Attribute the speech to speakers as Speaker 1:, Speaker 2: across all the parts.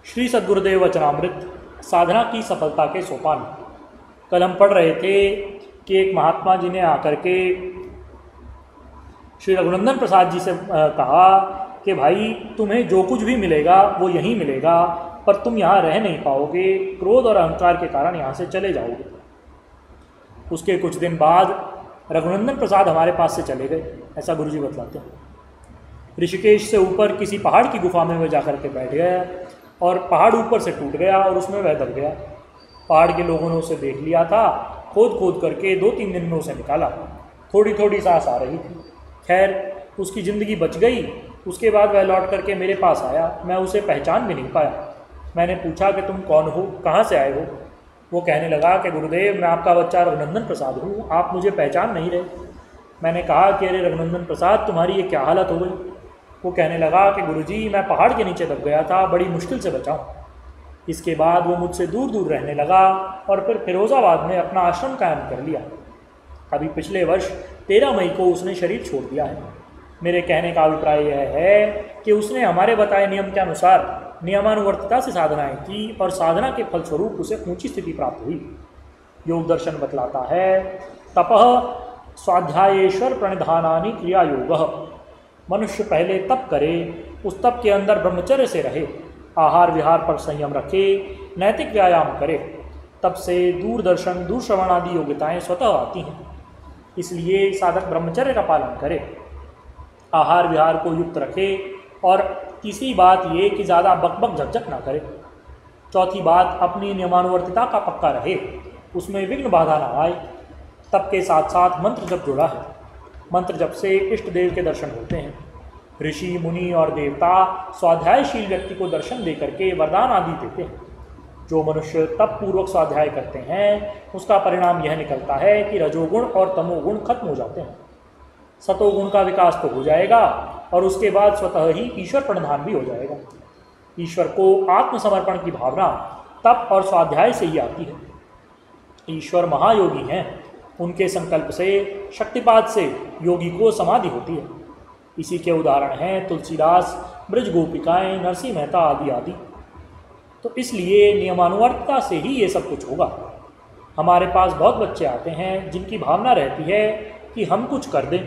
Speaker 1: श्री सद्गुरुदेव वचनामृत साधना की सफलता के सोपान। कल हम पढ़ रहे थे कि एक महात्मा जी ने आकर के श्री रघुनंदन प्रसाद जी से कहा कि भाई तुम्हें जो कुछ भी मिलेगा वो यहीं मिलेगा, पर तुम यहाँ रह नहीं पाओगे, क्रोध और अहंकार के कारण यहाँ से चले जाओगे। उसके कुछ दिन बाद रघुनंदन प्रसाद हमारे पास से चले गए, ऐसा गुरुजी बतलाते हैं। ऋषिकेश से ऊपर किसी पहाड़ की गुफा में वह जाकर के बैठ गया और पहाड़ ऊपर से टूट गया और उसमें वह दब गया। पहाड़ के लोगों ने उसे देख लिया था, खोद खोद करके 2-3 दिन में उसे निकाला। थोड़ी थोड़ी सांस आ रही थी। खैर उसकी ज़िंदगी बच गई। उसके बाद वह लौट करके मेरे पास आया। मैं उसे पहचान भी नहीं पाया। मैंने पूछा कि तुम कौन हो, कहाँ से आए हो? वो कहने लगा कि गुरुदेव मैं आपका बच्चा रघुनंदन प्रसाद हूँ, आप मुझे पहचान नहीं रहे। मैंने कहा कि अरे रघुनंदन प्रसाद तुम्हारी ये क्या हालत हो गई? वो कहने लगा कि गुरुजी मैं पहाड़ के नीचे दब गया था, बड़ी मुश्किल से बचा हूँ। इसके बाद वो मुझसे दूर दूर रहने लगा और फिर फिरोज़ाबाद में अपना आश्रम कायम कर लिया। अभी पिछले वर्ष 13 मई को उसने शरीर छोड़ दिया है। मेरे कहने का अभिप्राय यह है कि उसने हमारे बताए नियम के अनुसार नियमानुवर्तिता से साधनाएं की और साधना के फलस्वरूप उसे ऊंची स्थिति प्राप्त हुई। योग दर्शन बतलाता है तपः स्वाध्यायेश्वर प्रणिधानानि क्रिया योग। मनुष्य पहले तप करे, उस तप के अंदर ब्रह्मचर्य से रहे, आहार विहार पर संयम रखे, नैतिक व्यायाम करे, तब से दूरदर्शन दूरश्रवण आदि योग्यताएं स्वतः आती हैं। इसलिए साधक ब्रह्मचर्य का पालन करे, आहार विहार को युक्त रखे और तीसरी बात ये कि ज़्यादा बकबक झकझक ना करे। चौथी बात अपनी नियमानुवर्तिता का पक्का रहे, उसमें विघ्न बाधा ना आए। तप के साथ साथ मंत्र जप जुड़ा है। मंत्र जप से इष्ट देव के दर्शन होते हैं। ऋषि मुनि और देवता स्वाध्यायशील व्यक्ति को दर्शन दे करके वरदान आदि देते हैं। जो मनुष्य तप पूर्वक स्वाध्याय करते हैं उसका परिणाम यह निकलता है कि रजोगुण और तमोगुण खत्म हो जाते हैं, सतोगुण का विकास तो हो जाएगा और उसके बाद स्वतः ही ईश्वर प्रणिधान भी हो जाएगा। ईश्वर को आत्मसमर्पण की भावना तप और स्वाध्याय से ही आती है। ईश्वर महायोगी हैं, उनके संकल्प से शक्तिपात से योगी को समाधि होती है। इसी के उदाहरण हैं तुलसीदास, ब्रज गोपिकाएँ, नरसिंह मेहता आदि आदि। तो इसलिए नियमानुवर्तिता से ही ये सब कुछ होगा। हमारे पास बहुत बच्चे आते हैं जिनकी भावना रहती है कि हम कुछ कर दें,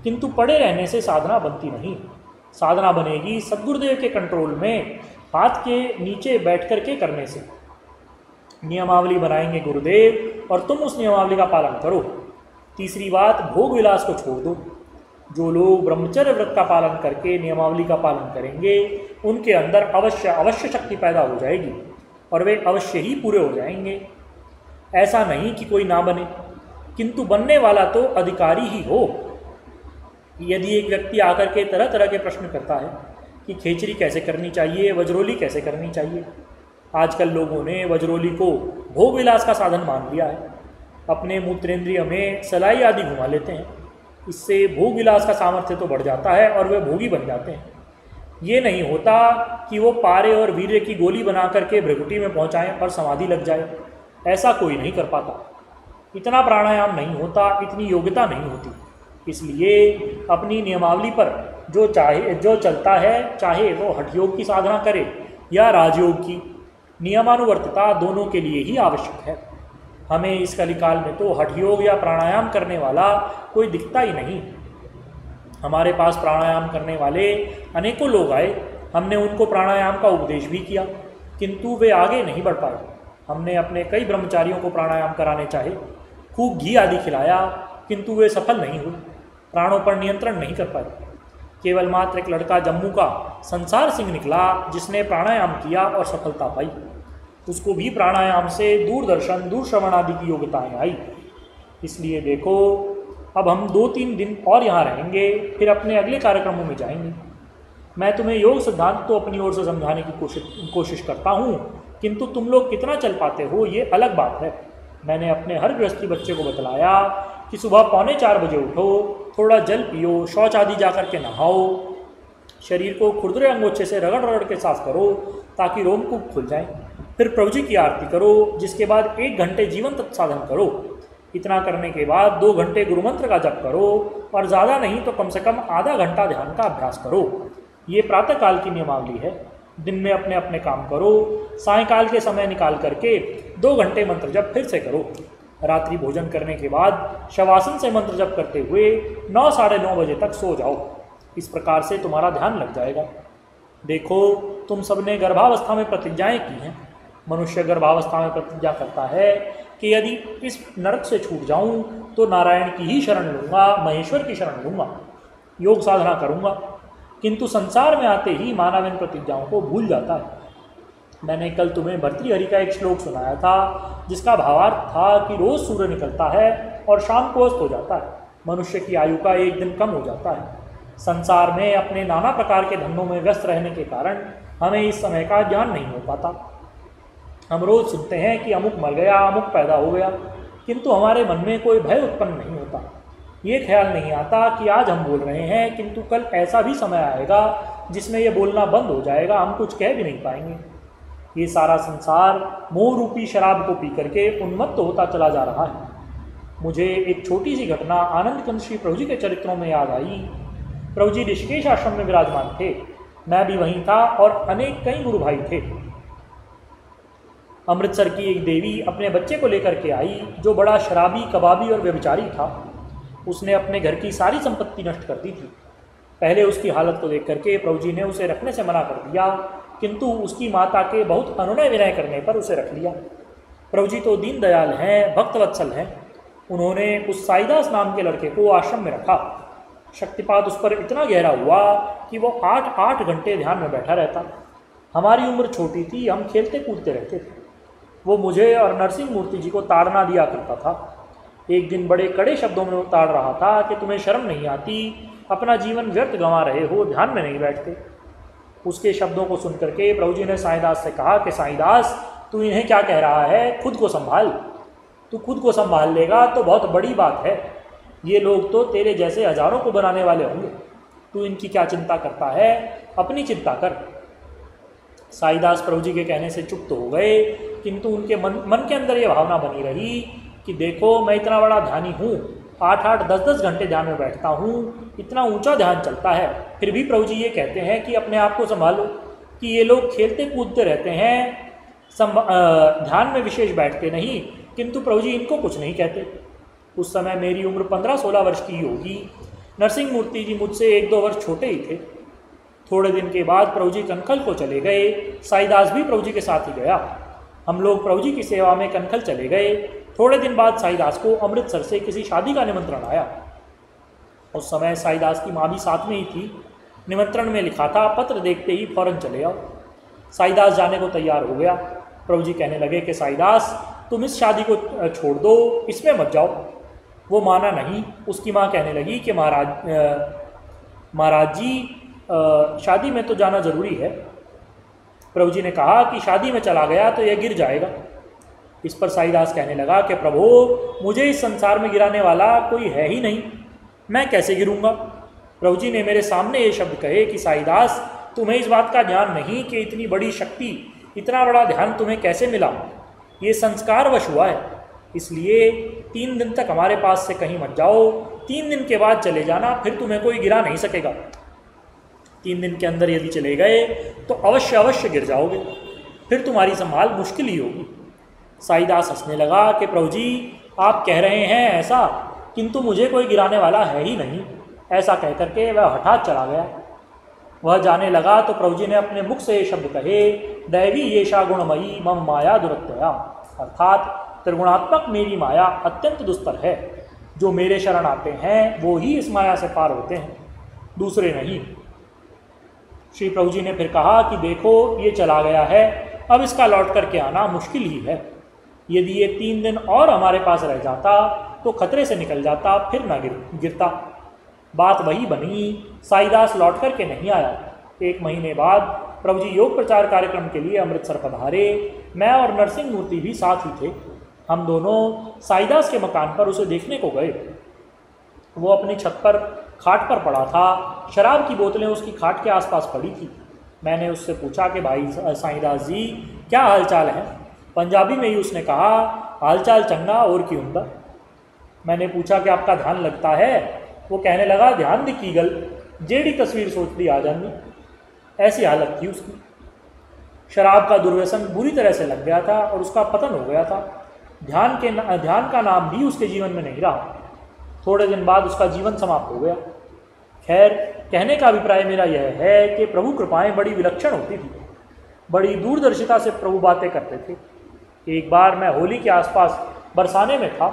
Speaker 1: किंतु पड़े रहने से साधना बनती नहीं। साधना बनेगी सद्गुरुदेव के कंट्रोल में हाथ के नीचे बैठ कर के करने से। नियमावली बनाएंगे गुरुदेव और तुम उस नियमावली का पालन करो। तीसरी बात, भोग विलास को छोड़ दो। जो लोग ब्रह्मचर्य व्रत का पालन करके नियमावली का पालन करेंगे उनके अंदर अवश्य शक्ति पैदा हो जाएगी और वे अवश्य ही पूरे हो जाएंगे। ऐसा नहीं कि कोई ना बने, किंतु बनने वाला तो अधिकारी ही हो। यदि एक व्यक्ति आकर के तरह तरह के प्रश्न करता है कि खेचरी कैसे करनी चाहिए, वज्रोली कैसे करनी चाहिए, आजकल लोगों ने वज्रोली को भोग विलास का साधन मान लिया है। अपने मूत्रेंद्रिय में सलाई आदि घुमा लेते हैं। इससे भोग विलास का सामर्थ्य तो बढ़ जाता है और वे भोगी बन जाते हैं। ये नहीं होता कि वो पारे और वीर्य की गोली बना करके भृकुटी में पहुंचाएं और समाधि लग जाए। ऐसा कोई नहीं कर पाता। इतना प्राणायाम नहीं होता, इतनी योग्यता नहीं होती। इसलिए अपनी नियमावली पर जो चलता है, चाहे वो हठ योग की साधना करे या राजयोग की, नियमानुवर्तिता दोनों के लिए ही आवश्यक है। हमें इस कलिकाल में तो हठ योग या प्राणायाम करने वाला कोई दिखता ही नहीं। हमारे पास प्राणायाम करने वाले अनेकों लोग आए, हमने उनको प्राणायाम का उपदेश भी किया, किंतु वे आगे नहीं बढ़ पाए। हमने अपने कई ब्रह्मचारियों को प्राणायाम कराने चाहे, खूब घी आदि खिलाया, किंतु वे सफल नहीं हुए, प्राणों पर नियंत्रण नहीं कर पाए। केवल मात्र एक लड़का जम्मू का संसार सिंह निकला जिसने प्राणायाम किया और सफलता पाई। उसको भी प्राणायाम से दूरदर्शन दूरश्रवण आदि की योग्यताएँ आई। इसलिए देखो, अब हम 2-3 दिन और यहाँ रहेंगे, फिर अपने अगले कार्यक्रमों में जाएंगे। मैं तुम्हें योग सिद्धांत तो अपनी ओर से समझाने की कोशिश करता हूँ, किंतु तुम लोग कितना चल पाते हो ये अलग बात है। मैंने अपने हर गृहस्थी बच्चे को बतलाया कि सुबह 3:45 बजे उठो, थोड़ा जल पियो, शौच आदि जाकर के नहाओ, शरीर को खुरदुरे अंगोछे से रगड़ रगड़ के साफ करो ताकि रोमकूप खुल जाएं। फिर प्रभु जी की आरती करो, जिसके बाद 1 घंटे जीवन तत्साधन करो। इतना करने के बाद 2 घंटे गुरुमंत्र का जप करो और ज़्यादा नहीं तो कम से कम आधा घंटा ध्यान का अभ्यास करो। ये प्रातःकाल की नियमावली है। दिन में अपने अपने काम करो, सायंकाल के समय निकाल करके 2 घंटे मंत्र जप फिर से करो। रात्रि भोजन करने के बाद शवासन से मंत्र जप करते हुए 9 साढ़े 9 बजे तक सो जाओ। इस प्रकार से तुम्हारा ध्यान लग जाएगा। देखो, तुम सबने गर्भावस्था में प्रतिज्ञाएं की हैं। मनुष्य गर्भावस्था में प्रतिज्ञा करता है कि यदि इस नरक से छूट जाऊं तो नारायण की ही शरण लूँगा, महेश्वर की शरण लूँगा, योग साधना करूँगा। किंतु संसार में आते ही मानव इन प्रतिज्ञाओं को भूल जाता है। मैंने कल तुम्हें भर्तृहरि का एक श्लोक सुनाया था, जिसका भावार्थ था कि रोज़ सूर्य निकलता है और शाम को अस्त हो जाता है। मनुष्य की आयु का एक दिन कम हो जाता है। संसार में अपने नाना प्रकार के धंधों में व्यस्त रहने के कारण हमें इस समय का ज्ञान नहीं हो पाता। हम रोज़ सुनते हैं कि अमुक मर गया, अमुक पैदा हो गया, किंतु हमारे मन में कोई भय उत्पन्न नहीं होता। ये ख्याल नहीं आता कि आज हम बोल रहे हैं, किंतु कल ऐसा भी समय आएगा जिसमें ये बोलना बंद हो जाएगा, हम कुछ कह भी नहीं पाएंगे। ये सारा संसार मोह रूपी शराब को पी करके उन्मत्त होता चला जा रहा है। मुझे एक छोटी सी घटना आनंद कंद श्री प्रभु जी के चरित्रों में याद आई। प्रभु जी ऋषिकेश आश्रम में विराजमान थे, मैं भी वहीं था और अनेक कई गुरु भाई थे। अमृतसर की एक देवी अपने बच्चे को लेकर के आई, जो बड़ा शराबी, कबाबी और व्यभिचारी था। उसने अपने घर की सारी संपत्ति नष्ट कर दी थी। पहले उसकी हालत को देख करके प्रभु जी ने उसे रखने से मना कर दिया, किंतु उसकी माता के बहुत अनुनय विनय करने पर उसे रख लिया। प्रभु जी तो दीनदयाल हैं, भक्तवत्सल हैं। उन्होंने उस साईदास नाम के लड़के को आश्रम में रखा। शक्तिपात उस पर इतना गहरा हुआ कि वो 8-8 घंटे ध्यान में बैठा रहता। हमारी उम्र छोटी थी, हम खेलते कूदते रहते थे। वो मुझे और नरसिंह मूर्ति जी को ताड़ना दिया करता था। एक दिन बड़े कड़े शब्दों में उतार रहा था कि तुम्हें शर्म नहीं आती, अपना जीवन व्यर्थ गंवा रहे हो, ध्यान में नहीं बैठते। उसके शब्दों को सुन करके प्रभु जी ने साईदास से कहा कि साईदास, तू इन्हें क्या कह रहा है, खुद को संभाल। तू खुद को संभाल लेगा तो बहुत बड़ी बात है। ये लोग तो तेरे जैसे हजारों को बनाने वाले होंगे। तू इनकी क्या चिंता करता है, अपनी चिंता कर। साईदास प्रभु जी के कहने से चुप तो हो गए, किंतु उनके मन के अंदर ये भावना बनी रही कि देखो, मैं इतना बड़ा ध्यानी हूँ, 8-8, 10-10 घंटे ध्यान में बैठता हूँ, इतना ऊंचा ध्यान चलता है, फिर भी प्रभु जी ये कहते हैं कि अपने आप को संभालो। कि ये लोग खेलते कूदते रहते हैं, ध्यान में विशेष बैठते नहीं, किंतु प्रभु जी इनको कुछ नहीं कहते। उस समय मेरी उम्र 15-16 वर्ष की होगी। नरसिंह मूर्ति जी मुझसे 1-2 वर्ष छोटे ही थे। थोड़े दिन के बाद प्रभु जी कनखल को चले गए। साईदास भी प्रभु जी के साथ ही गया। हम लोग प्रभु जी की सेवा में कनखल चले गए। थोड़े दिन बाद साईदास को अमृतसर से किसी शादी का निमंत्रण आया। उस समय साईदास की माँ भी साथ में ही थी। निमंत्रण में लिखा था, पत्र देखते ही फौरन चले आओ। साईदास जाने को तैयार हो गया। प्रभु जी कहने लगे कि साईदास, तुम इस शादी को छोड़ दो, इसमें मत जाओ। वो माना नहीं। उसकी माँ कहने लगी कि महाराज जी, शादी में तो जाना ज़रूरी है। प्रभु जी ने कहा कि शादी में चला गया तो यह गिर जाएगा। इस पर साईदास कहने लगा कि प्रभु, मुझे इस संसार में गिराने वाला कोई है ही नहीं, मैं कैसे गिरूंगा। प्रभु जी ने मेरे सामने ये शब्द कहे कि साईदास, तुम्हें इस बात का ज्ञान नहीं कि इतनी बड़ी शक्ति, इतना बड़ा ध्यान तुम्हें कैसे मिला। ये संस्कारवश हुआ है, इसलिए 3 दिन तक हमारे पास से कहीं मत जाओ। 3 दिन के बाद चले जाना, फिर तुम्हें कोई गिरा नहीं सकेगा। 3 दिन के अंदर यदि चले गए तो अवश्य गिर जाओगे, फिर तुम्हारी संभाल मुश्किल ही होगी। साईदास हंसने लगा कि प्रभु जी, आप कह रहे हैं ऐसा, किंतु मुझे कोई गिराने वाला है ही नहीं। ऐसा कह करके वह हठात चला गया। वह जाने लगा तो प्रभु जी ने अपने मुख से ये शब्द कहे, दैवी येषा गुणमयी मम माया दुरत्यया, अर्थात त्रिगुणात्मक मेरी माया अत्यंत दुस्तर है। जो मेरे शरण आते हैं वो ही इस माया से पार होते हैं, दूसरे नहीं। श्री प्रभु जी ने फिर कहा कि देखो, ये चला गया है, अब इसका लौट करके आना मुश्किल ही है। यदि ये 3 दिन और हमारे पास रह जाता तो खतरे से निकल जाता, फिर ना गिरता। बात वही बनी। साईदास लौट करके नहीं आया। 1 महीने बाद प्रभु जी योग प्रचार कार्यक्रम के लिए अमृतसर पधारे। मैं और नरसिंह मूर्ति भी साथ ही थे। हम दोनों साईदास के मकान पर उसे देखने को गए। वो अपनी छत पर खाट पर पड़ा था। शराब की बोतलें उसकी खाट के आसपास पड़ी थी। मैंने उससे पूछा कि भाई साईदास जी, क्या हालचाल है। पंजाबी में ही उसने कहा, हालचाल चंगा और की उमदा। मैंने पूछा कि आपका ध्यान लगता है। वो कहने लगा, ध्यान दी की गल, जेड़ी तस्वीर सोच दी आ जानी। ऐसी हालत थी उसकी। शराब का दुर्व्यसन बुरी तरह से लग गया था और उसका पतन हो गया था। ध्यान का नाम भी उसके जीवन में नहीं रहा। थोड़े दिन बाद उसका जीवन समाप्त हो गया। खैर, कहने का अभिप्राय मेरा यह है कि प्रभु कृपाएं बड़ी विलक्षण होती थी। बड़ी दूरदर्शिता से प्रभु बातें करते थे। एक बार मैं होली के आसपास बरसाने में था।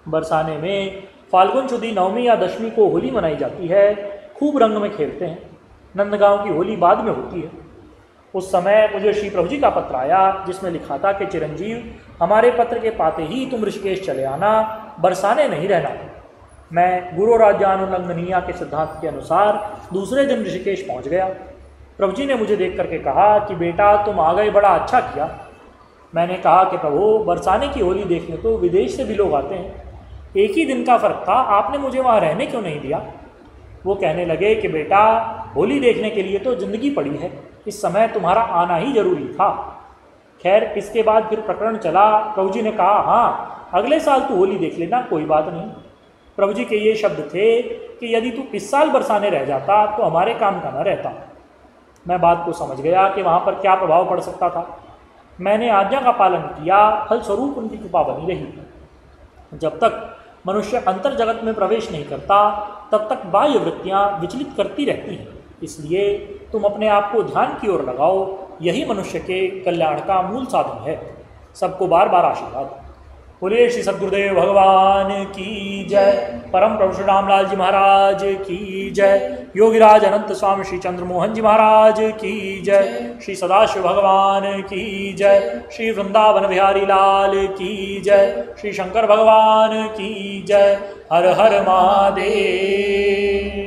Speaker 1: बरसाने में फाल्गुन शुदी नवमी या दशमी को होली मनाई जाती है। खूब रंग में खेलते हैं। नंदगांव की होली बाद में होती है। उस समय मुझे श्री प्रभु जी का पत्र आया जिसमें लिखा था कि चिरंजीव, हमारे पत्र के पाते ही तुम ऋषिकेश चले आना, बरसाने नहीं रहना। मैं गुरु राज्यानुलंघनीय के सिद्धांत के अनुसार दूसरे दिन ऋषिकेश पहुंच गया। प्रभु जी ने मुझे देख करके कहा कि बेटा तुम आ गए, बड़ा अच्छा किया। मैंने कहा कि प्रभु, बरसाने की होली देखने तो विदेश से भी लोग आते हैं। एक ही दिन का फर्क था, आपने मुझे वहाँ रहने क्यों नहीं दिया? वो कहने लगे कि बेटा, होली देखने के लिए तो ज़िंदगी पड़ी है, इस समय तुम्हारा आना ही जरूरी था। खैर, इसके बाद फिर प्रकरण चला। प्रभु जी ने कहा, हाँ अगले साल तू होली देख लेना, कोई बात नहीं। प्रभु जी के ये शब्द थे कि यदि तू इस साल बरसाने रह जाता तो हमारे काम का न रहता। मैं बात को समझ गया कि वहाँ पर क्या प्रभाव पड़ सकता था। मैंने आज्ञा का पालन किया, फलस्वरूप उनकी कृपा बनी रही। जब तक मनुष्य अंतर जगत में प्रवेश नहीं करता तब तक बाह्य वृत्तियाँ विचलित करती रहती हैं। इसलिए तुम अपने आप को ध्यान की ओर लगाओ, यही मनुष्य के कल्याण का मूल साधन है। सबको बार बार आशीर्वाद। बोलिए श्री सद्गुरुदेव भगवान की जय। परम प्रभु श्री रामलाल जी महाराज की जय। योगीराज अनंत स्वामी श्री चंद्रमोहन जी महाराज की जय। श्री सदाशिव भगवान की जय। श्री वृंदावन बिहारी लाल की जय। श्री शंकर भगवान की जय। हर हर महादेव।